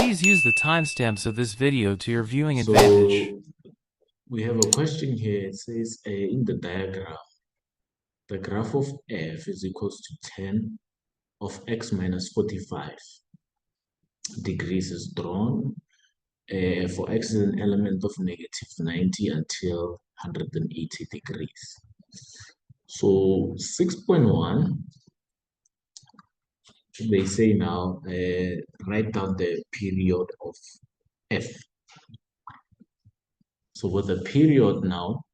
Please use the timestamps of this video to your viewing advantage. We have a question here. It says in the diagram, the graph of f is equals to 10 of x minus 45 degrees is drawn. For x is an element of negative 90 until 180 degrees. So 6.1, they say now, write down the period of f. So with the period now,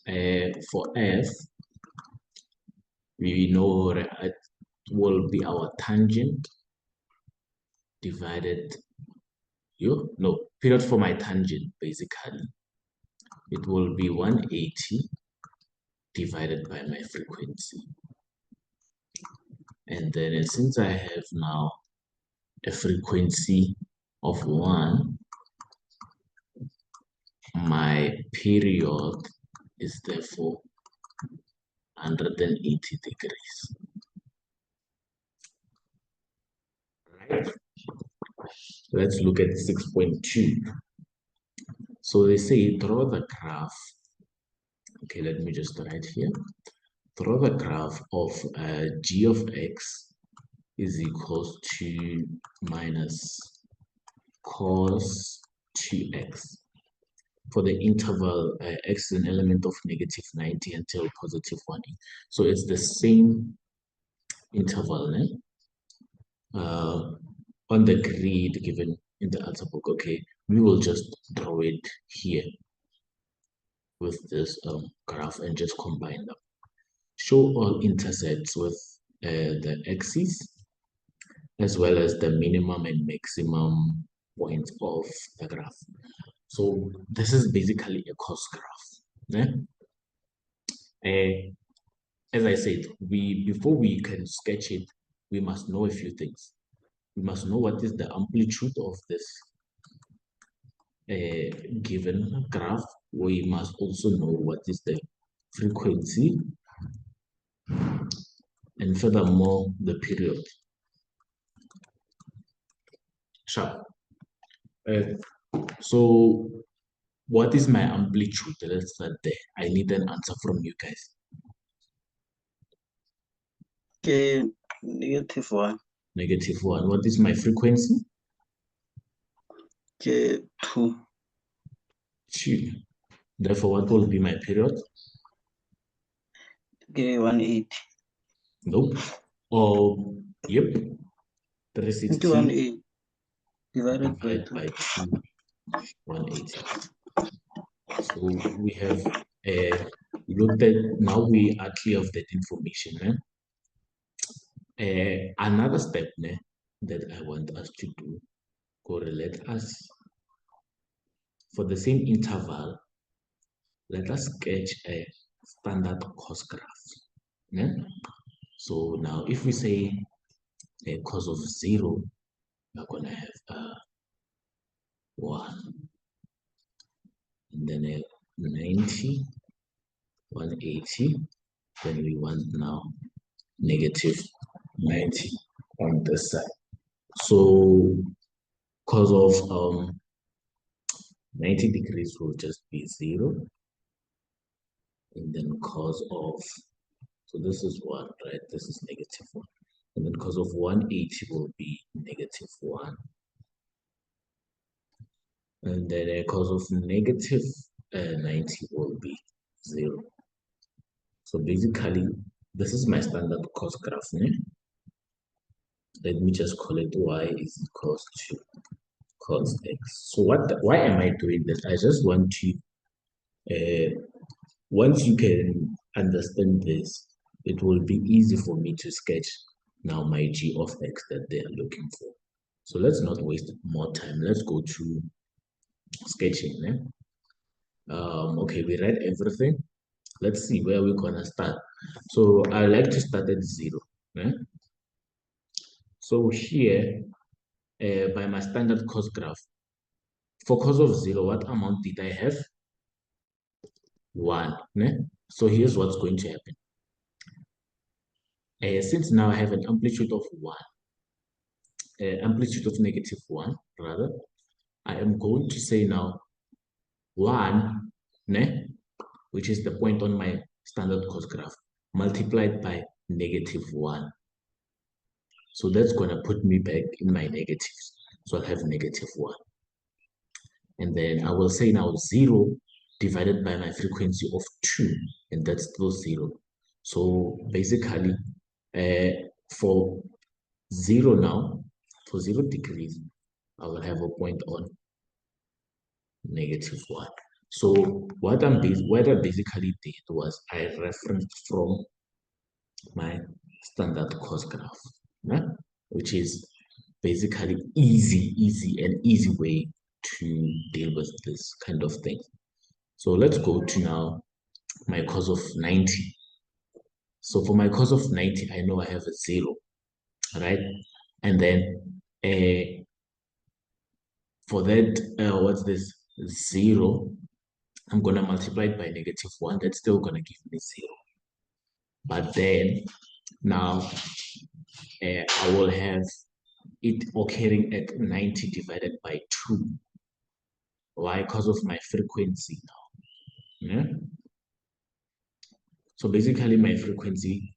for f, we know it will be our tangent divided, period for my tangent, basically. It will be 180 divided by my frequency. And then since I have now a frequency of 1, my period is therefore 180 degrees. Right? Let's look at 6.2. So they say draw the graph. Okay, let me just write here. Draw the graph of g of x is equals to minus cos 2x. For the interval, x is an element of negative 90 until positive 1. So it's the same interval on the grid given in the answer book. Okay, we will just draw it here with this graph and just combine them. Show all intercepts with the axes as well as the minimum and maximum points of the graph. So this is basically a cost graph. As I said, before we can sketch it, we must know a few things. We must know what is the amplitude of this given graph. We must also know what is the frequency, and furthermore, the period. Sharp. So what is my amplitude? Let's start there. I need an answer from you guys. Okay, -1. -1. What is my frequency? Okay, 2. 2. Therefore, what will be my period? Okay, 180. Nope. Oh, yep. 360 180 divided by 2. by 2, 180. So we have looked at, now we are clear of that information. Another step that I want us to do, correlate us for the same interval, let us sketch a standard cos graph. So now if we say a cos of 0, we're going to have 1, and then a 90, 180, then we want now -90 on this side. So cos of 90 degrees will just be 0, and then cos of, so this is 1, right? This is -1, and then cos of 180 will be -1, and then cos of -90 will be 0. So basically, this is my standard cos graph. Let me just call it y is equals to cos x. So why am I doing this? I just want to, once you can understand this, it will be easy for me to sketch now my g of x that they are looking for. So let's not waste more time. Let's go to sketching. Okay, we read everything. Let's see where we're gonna start. So I like to start at 0. So here, by my standard cos graph, for cos of 0, what amount did I have? 1. So here's what's going to happen. Since now I have an amplitude of 1, amplitude of -1, rather, I am going to say now 1, ne, which is the point on my standard cost graph, multiplied by -1. So that's going to put me back in my negatives. So I'll have -1. And then I will say now 0 divided by my frequency of 2, and that's still 0. So basically, for 0 now, for 0 degrees, I will have a point on -1. So what I basically did was I referenced from my standard cost graph, yeah? Which is basically easy way to deal with this kind of thing. So let's go to now my cos of 90. So for my cos of 90, I know I have a 0, right? And then for that, what's this? 0, I'm going to multiply it by -1. That's still going to give me 0. But then now I will have it occurring at 90 divided by 2. Why? Because of my frequency now. Yeah? So basically my frequency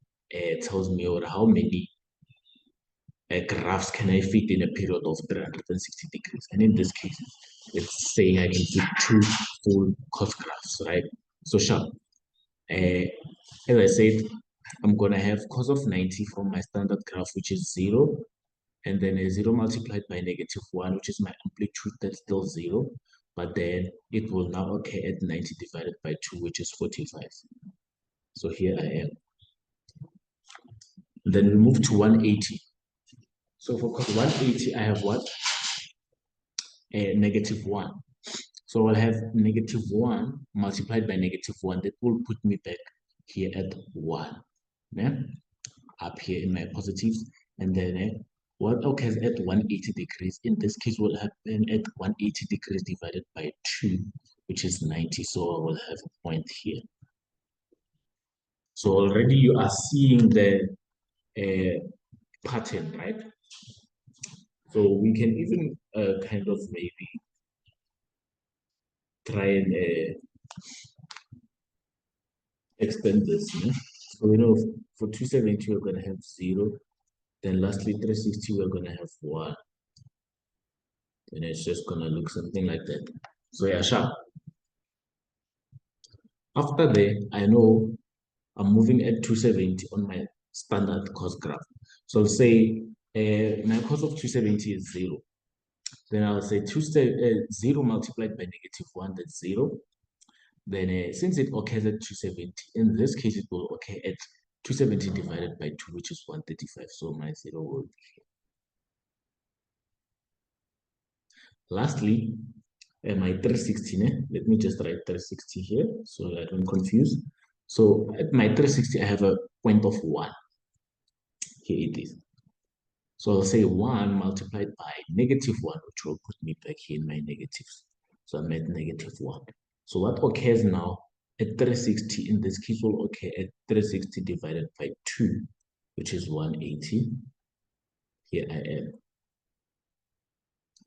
tells me how many graphs can I fit in a period of 360 degrees. And in this case, it's saying I can fit 2 full cost graphs, right? So sharp. As I said, I'm going to have cos of 90 from my standard graph, which is 0. And then a 0 multiplied by -1, which is my amplitude, that's still 0. But then it will now occur at 90 divided by 2, which is 45. So here I am. Then we move to 180. So for cos 180, I have what? -1. So I'll have -1 multiplied by -1. That will put me back here at 1. Yeah? Up here in my positives. And then what occurs at 180 degrees, in this case, will happen at 180 degrees divided by 2, which is 90. So I will have a point here. So already you are seeing the pattern, right? So we can even kind of maybe try and extend this. So we know for 270, we're going to have 0. Then lastly, 360, we're going to have 1. And it's just going to look something like that. So yeah, sharp. After that, I know I'm moving at 270 on my standard cost graph. So I'll say my cost of 270 is 0. Then I'll say 0 multiplied by -1, that's 0. Then since it occurs at 270, in this case, it will occur at 270 divided by 2, which is 135. So my 0 will be here. Lastly, my 360, let me just write 360 here so I don't confuse. So at my 360, I have a point of 1. Here it is. So I'll say 1 multiplied by -1, which will put me back here in my negatives. So I'm at -1. So what occurs now at 360, in this case, will occur at 360 divided by 2, which is 180. Here I am.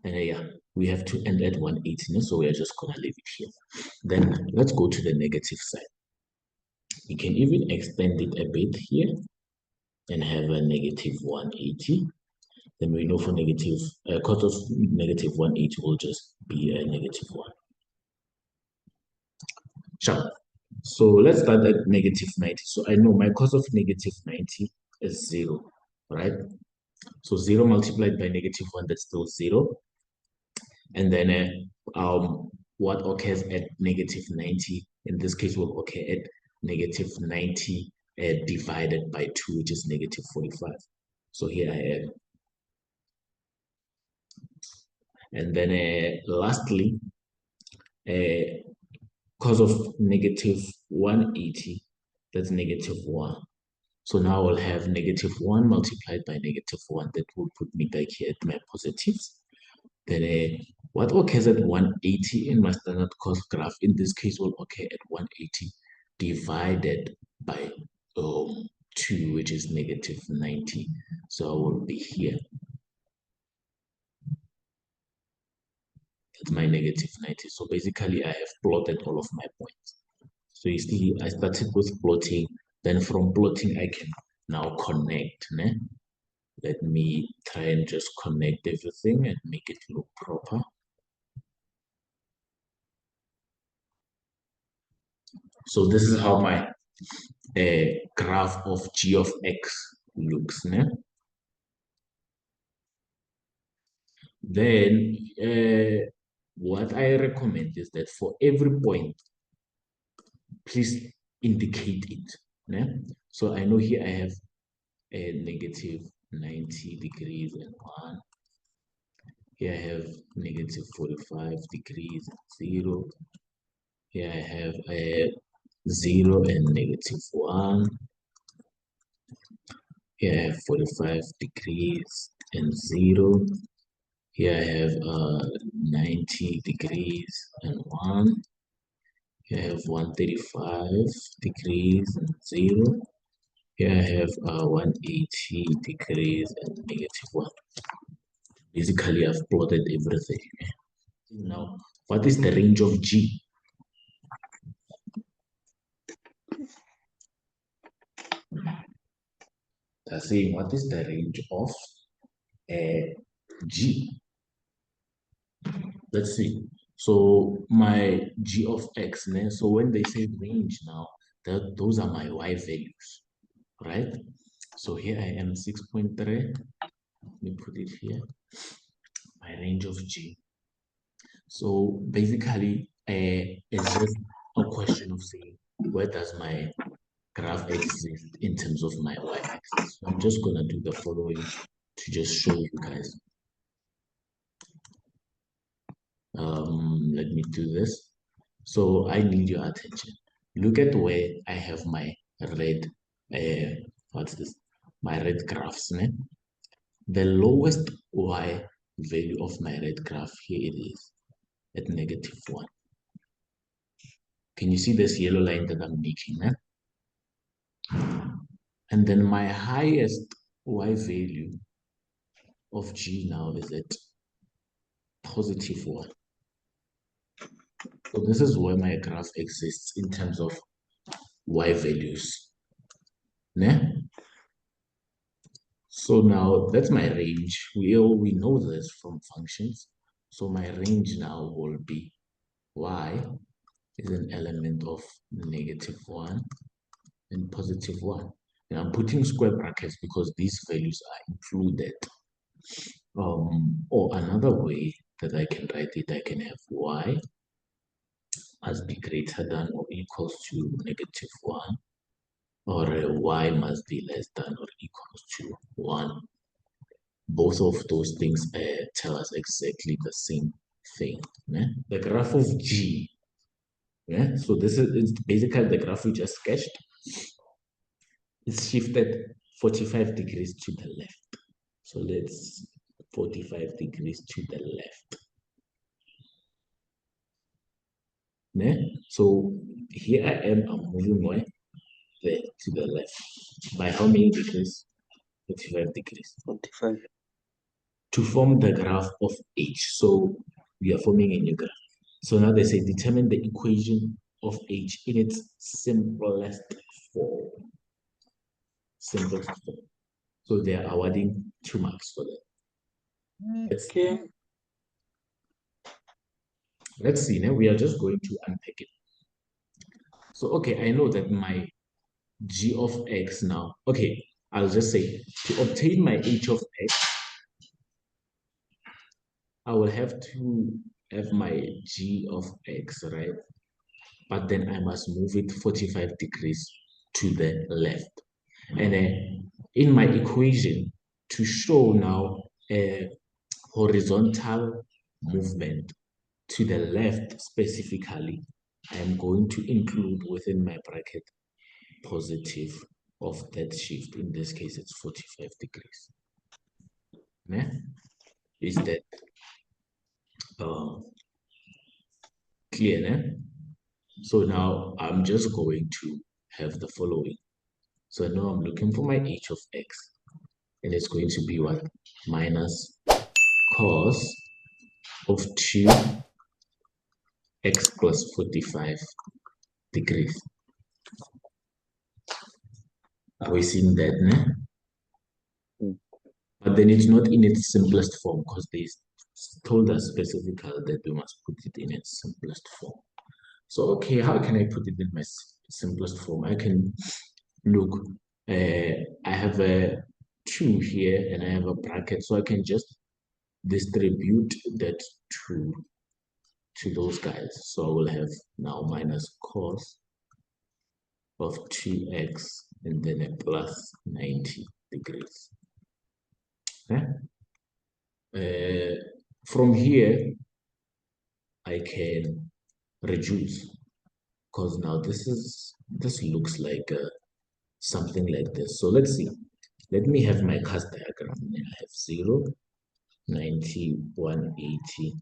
And yeah, we have to end at 180, so we are just going to leave it here. Then let's go to the negative side. We can even extend it a bit here and have a -180. Then we know for negative, cos of -180 will just be a -1. Sharp. So let's start at -90. So I know my cos of -90 is 0, right? So 0 multiplied by -1, that's still 0. And then what occurs at -90, in this case, will occur at -90 divided by 2, which is -45. So here I am. And then lastly, cos of -180, that's -1. So now I'll have -1 multiplied by -1. That will put me back here at my positives. Then what occurs at 180 in my standard cost graph, in this case, will occur at 180 divided by 2, which is -90. So I will be here. at my negative 90. So basically, I have plotted all of my points. So you see, I started with plotting. Then from plotting, I can now connect. Ne? Let me try and just connect everything and make it look proper. So this is how my graph of g of x looks. Ne? Then what I recommend is that for every point, please indicate it. Ne? So I know here I have a negative 90 degrees and 1. Here I have negative 45 degrees and 0. Here I have a 0 and negative 1. Here I have 45 degrees and 0. Here I have 90 degrees and 1. Here I have 135 degrees and 0. Here I have 180 degrees and negative 1. Basically, I've plotted everything. Now, what is the range of G? They're saying, what is the range of G? Let's see. So my G of X, so when they say range now, those are my Y values, right? So here I am 6.3. Let me put it here. My range of G. So basically, it's just a question of saying, where does my graph exist in terms of my y-axis? So I'm just going to do the following to just show you guys. Let me do this. So I need your attention. Look at where I have my red, what's this? My red graphs. The lowest y value of my red graph, here it is, at negative 1. Can you see this yellow line that I'm making? And then my highest y value of G now is at positive 1. So this is where my graph exists in terms of y values. So now that's my range. We know this from functions. So my range now will be y is an element of negative 1 and positive 1. And I'm putting square brackets because these values are included. Or another way that I can write it, I can have y must be greater than or equals to negative 1, or y must be less than or equals to 1. Both of those things tell us exactly the same thing. The graph of G, so this is basically the graph we just sketched. It's shifted 45 degrees to the left. So let's 45 degrees to the left. So here I am, I'm moving where? There to the left. By how many degrees? 45 degrees. 45. To form the graph of H. So we are forming a new graph. So now they say determine the equation of H in its simplest form. Simplest form. So they are awarding 2 marks for that. Okay. Let's see. Now we are just going to unpack it. So okay, I know that my G of X now. Okay, I'll just say to obtain my H of X, I will have to have my G of X, right? But then I must move it 45 degrees to the left. And then in my equation, to show now a horizontal movement to the left specifically, I am going to include within my bracket positive of that shift. In this case, it's 45 degrees. Is that clear? So now I'm just going to have the following. So now I'm looking for my h of x, and it's going to be what? Minus cos of 2 x plus 45 degrees. Are we seeing that, ne? But then it's not in its simplest form because they told us specifically that we must put it in its simplest form. So, okay, how can I put it in my simplest form? I can look, I have a 2 here and I have a bracket, so I can just distribute that 2 to those guys. So I will have now minus cos of 2x and then a plus 90 degrees. From here, I can reduce because now this looks like something like this. So let's see. Let me have my cast diagram. I have 0, 90, 180,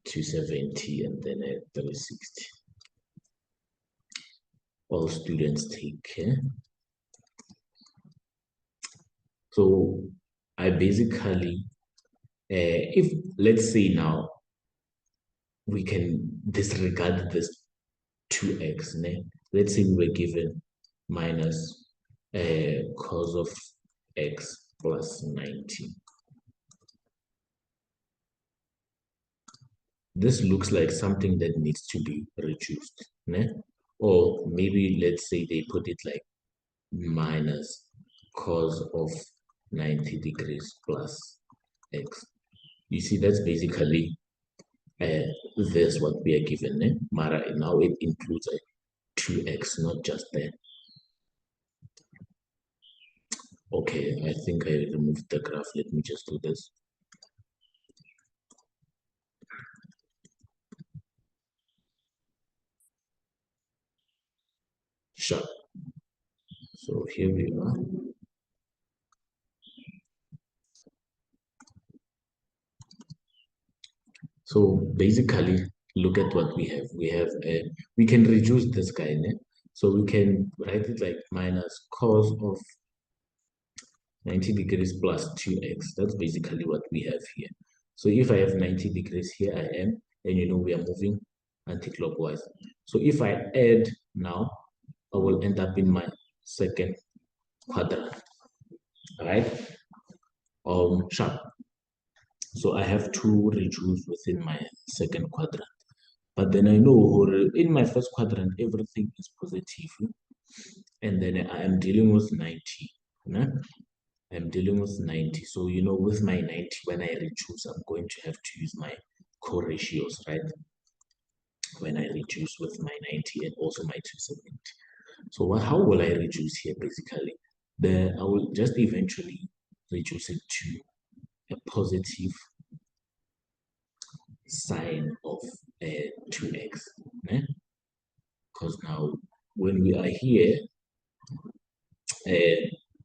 270, and then a 360. All students take care. So I basically, if let's say now we can disregard this 2x, ne? Let's say we were given minus cos of x plus 90. This looks like something that needs to be reduced, ne? Or maybe let's say they put it like minus cos of 90 degrees plus x. You see, that's basically this what we are given, ne? Mara, now it includes a 2x, not just that. Okay, I think I removed the graph. Let me just do this. Sure. So here we are. So basically, look at what we have. We have we can reduce this guy, ne? So we can write it like minus cos of 90 degrees plus 2x. That's basically what we have here. So if I have 90 degrees here, I am, and you know we are moving anti-clockwise. So if I add now, I will end up in my second quadrant. All right? Sharp. So I have to reduce within my second quadrant. But then I know in my first quadrant, everything is positive. And then I am dealing with 90. Né? I'm dealing with 90. So, you know, with my 90, when I reduce, I'm going to have to use my co-ratios, right? When I reduce with my 90 and also my 270. So how will I reduce here, basically? I will just eventually reduce it to a positive sign of 2x. Because now, when we are here,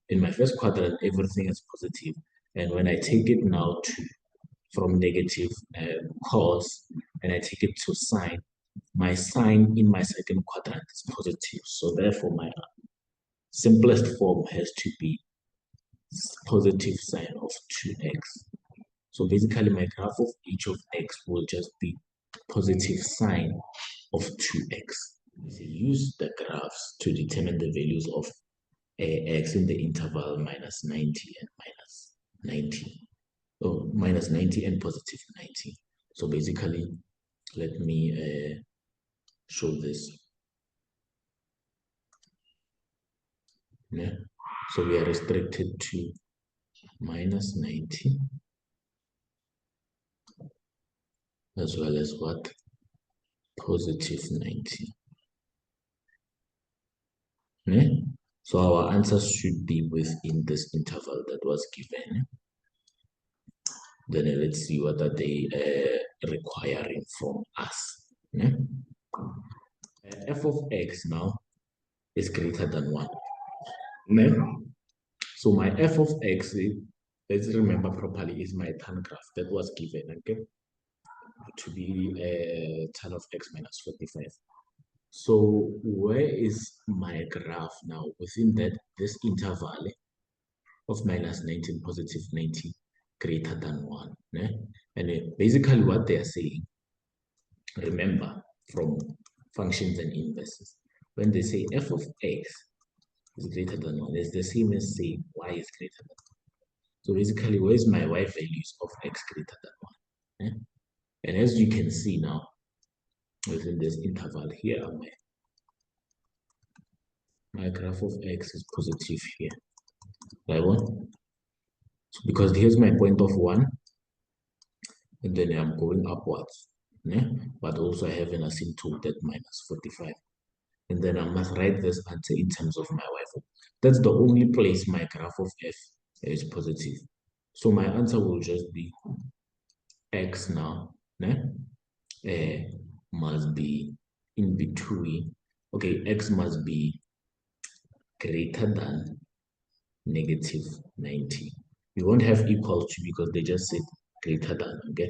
in my first quadrant, everything is positive. And when I take it now from negative cos, and I take it to sine, my sign in my second quadrant is positive. So therefore, my simplest form has to be positive sine of 2x. So basically, my graph of each of x will just be positive sine of 2x. Use the graphs to determine the values of x in the interval minus 90 and minus 90. Oh, minus 90 and positive 90. So basically, let me show this. Yeah. So we are restricted to minus 90 as well as what? Positive 90. Yeah? So our answers should be within this interval that was given. Then let's see what are they requiring from us. Yeah? F of x now is greater than 1. Yeah? So my f of x, let's remember properly, is my tan graph that was given, okay? To be tan of x minus 45. So where is my graph now? Within this interval of minus 19, positive 90, greater than 1. And basically what they are saying remember from functions and inverses, when they say f of x is greater than 1, it's the same as saying y is greater than 1. So basically, where's my y values of x greater than 1? Eh? And as you can see now, within this interval here, my graph of x is positive here. Right one? So because here's my point of 1, and then I'm going upwards. But also I have an asymptote at minus 45. And then I must write this answer in terms of my y. That's the only place my graph of f is positive. So my answer will just be x now, must be in between. Okay, x must be greater than negative 90. We won't have equal to because they just said greater than, okay?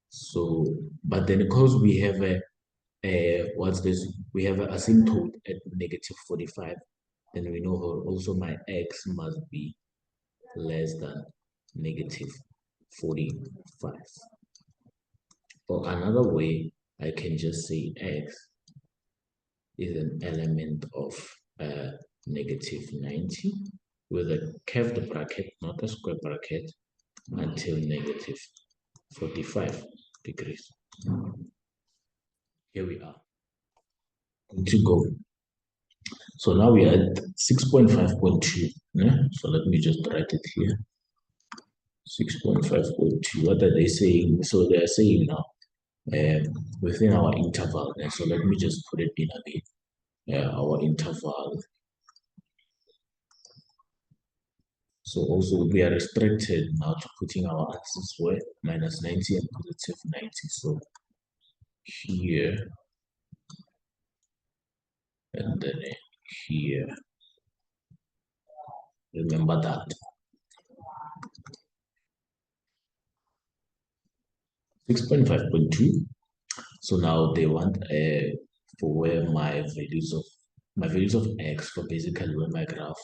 So, but then because we have what's this? We have an asymptote at negative 45, then we know also my x must be less than negative 45. Or another way, I can just say x is an element of negative 90 with a curved bracket, not a square bracket, until negative 45 degrees. Here we are. To go. So now we are at 6.5.2. So let me just write it here. 6.5.2. What are they saying? So they are saying now within our interval. So let me just put it in again. Our interval. So also we are restricted now to putting our answers where minus 90 and positive 90. So here and then here. Remember that. 6.5.2. So now they want for where my values of x for basically where my graph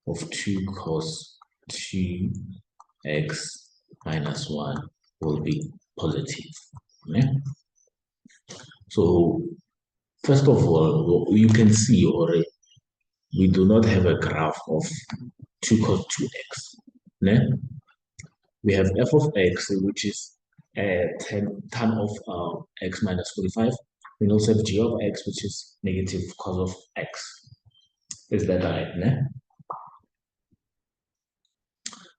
of 2 cos 2x minus 1 will be positive. So first of all, you can see already we do not have a graph of 2 cos 2x. We have f of x, which is tan of x minus 45. We also have g of x, which is negative cos of x. Is that right?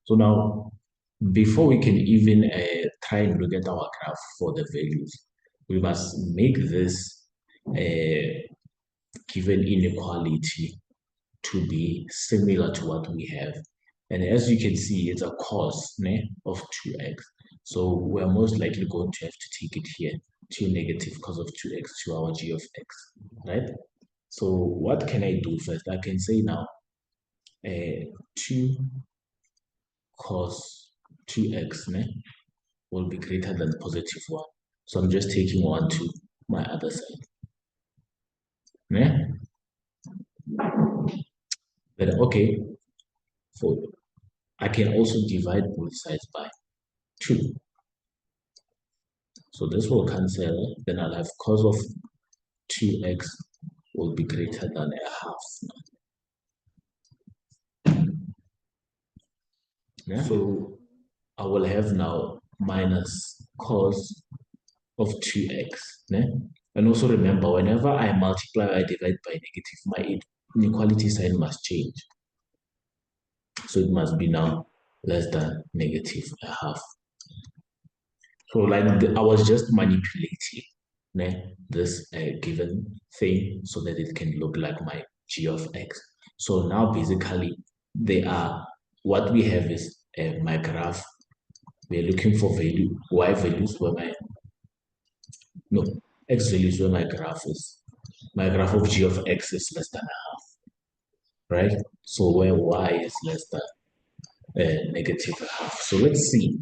So now, before we can even try and look at our graph for the values, we must make this given inequality to be similar to what we have. And as you can see, it's a cos of 2x. So we're most likely going to have to take it here, 2 negative cos of 2x to our g of x, right? So what can I do first? I can say now 2 cos 2x will be greater than positive 1. So I'm just taking 1 to my other side. But okay, so I can also divide both sides by 2. So this will cancel, then I'll have cos of 2x will be greater than a half. So I will have now minus cos of 2x. And also remember, whenever I multiply or I divide by negative, my inequality sign must change. So it must be now less than negative a half. So like I was just manipulating this given thing so that it can look like my g of x. So now basically what we have is my graph. We're looking for y values where x values where my graph is. My graph of g of x is less than a half, right? So where y is less than negative a half. So let's see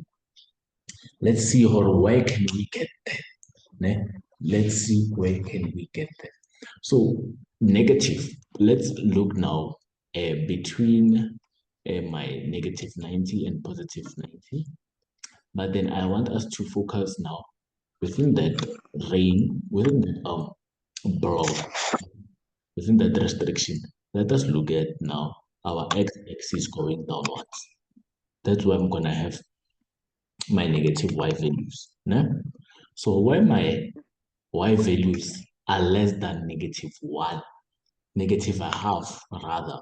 where can we get there. Let's see where can we get there. So negative, let's look now between my negative 90 and positive 90. But then I want us to focus now within that block, within that restriction, let us look at now our x-axis going downwards. That's where I'm gonna have my negative y values. No? So where my y values are less than -1, negative a half rather,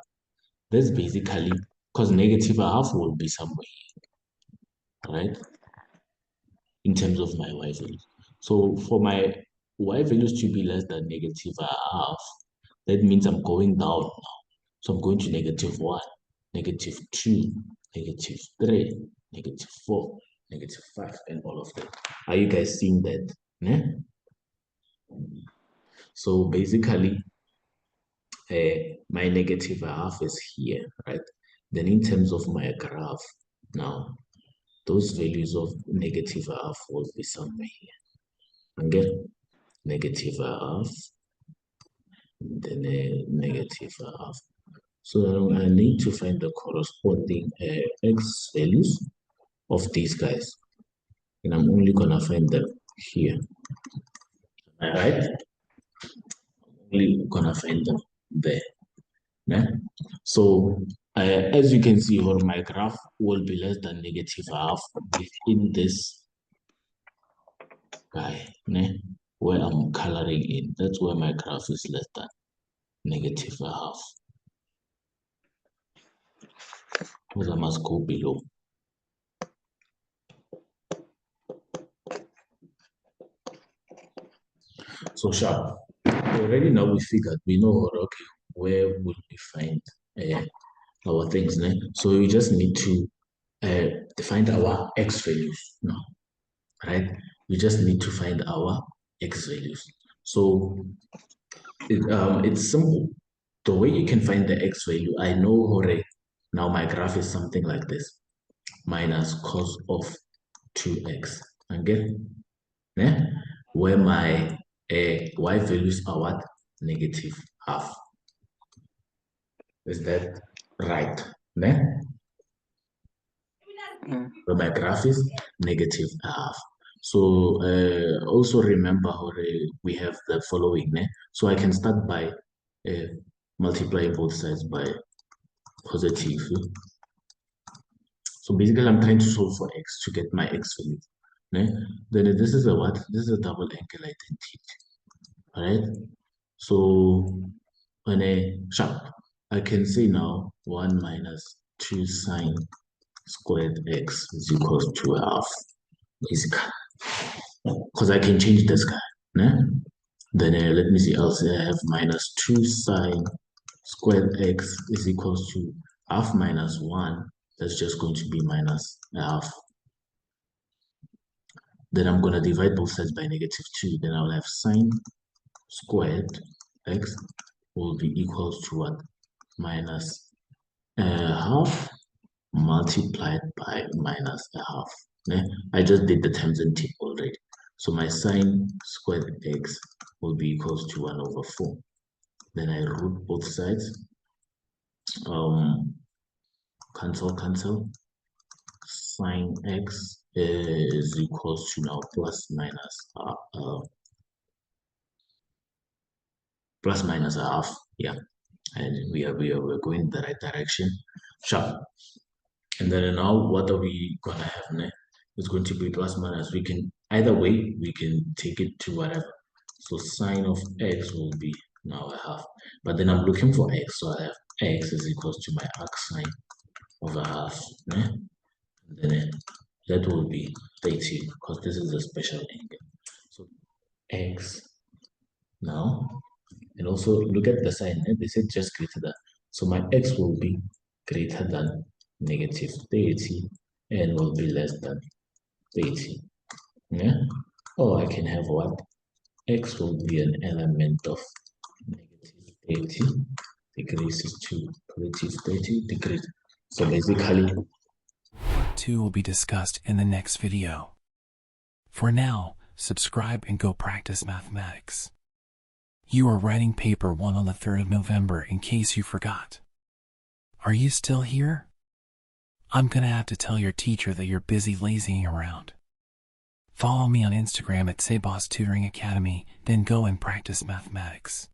that's basically because negative a half will be somewhere, right? In terms of my y values. So for my y values to be less than negative a half, that means I'm going down now. So I'm going to -1, -2, -3, -4, -5, and all of that. Are you guys seeing that? Yeah? So basically, my negative half is here, right? Then in terms of my graph, now, those values of negative half will be somewhere here. Again, negative half, then a negative half. So I need to find the corresponding x values of these guys. And I'm only gonna find them here. All right? Only gonna find them there. Yeah? So as you can see, or my graph will be less than negative half within this guy, yeah? Where I'm coloring in. That's where my graph is less than negative half. Because I must go below. So sharp. Already now we figured, we know, okay, where will we find our things, né? So we just need to find our x values now, right? We just need to find our x values. So it's simple. The way you can find the x value, I know, hore, now my graph is something like this, minus cos of 2x, okay? Yeah? Where my y values are what? Negative half. Is that right? Yeah? Where my graph is negative half. So also remember how we have the following. Ne? So I can start by multiplying both sides by positive. So basically I'm trying to solve for x to get my x value. Ne? Then this is a what? This is a double angle identity. Alright? So when sharp, I can say now 1 minus 2 sine squared x is equals to half. Basically. Because I can change this guy. Né? Then let me see, I'll say I have minus 2 sine squared x is equals to half minus 1. That's just going to be minus half. Then I'm going to divide both sides by -2. Then I'll have sine squared x will be equals to what? Minus half multiplied by minus a half. Yeah? I just did the times and table already. So my sine squared x will be equals to 1 over 4. Then I root both sides. Cancel. Sine x is equals to now plus minus a half. Yeah, and we're going in the right direction. Sharp. And then now what are we gonna have next? It's going to be plus minus. We can either way we can take it to whatever. So sine of x will be now a half. But then I'm looking for x, so I have x is equals to my arc sine of a half. Yeah? And then that will be 30 because this is a special angle. So x now, and also look at the sign. They said just greater than. So my x will be greater than -30 and will be less than 30. Yeah? Or I can have what? X will be an element of -30 degrees to +30 degrees. So basically, Part 2 will be discussed in the next video. For now, subscribe and go practice mathematics. You are writing paper 1 on the 3rd of November in case you forgot. Are you still here? I'm gonna have to tell your teacher that you're busy lazying around. Follow me on Instagram at Tsebo's Tutoring Academy, then go and practice mathematics.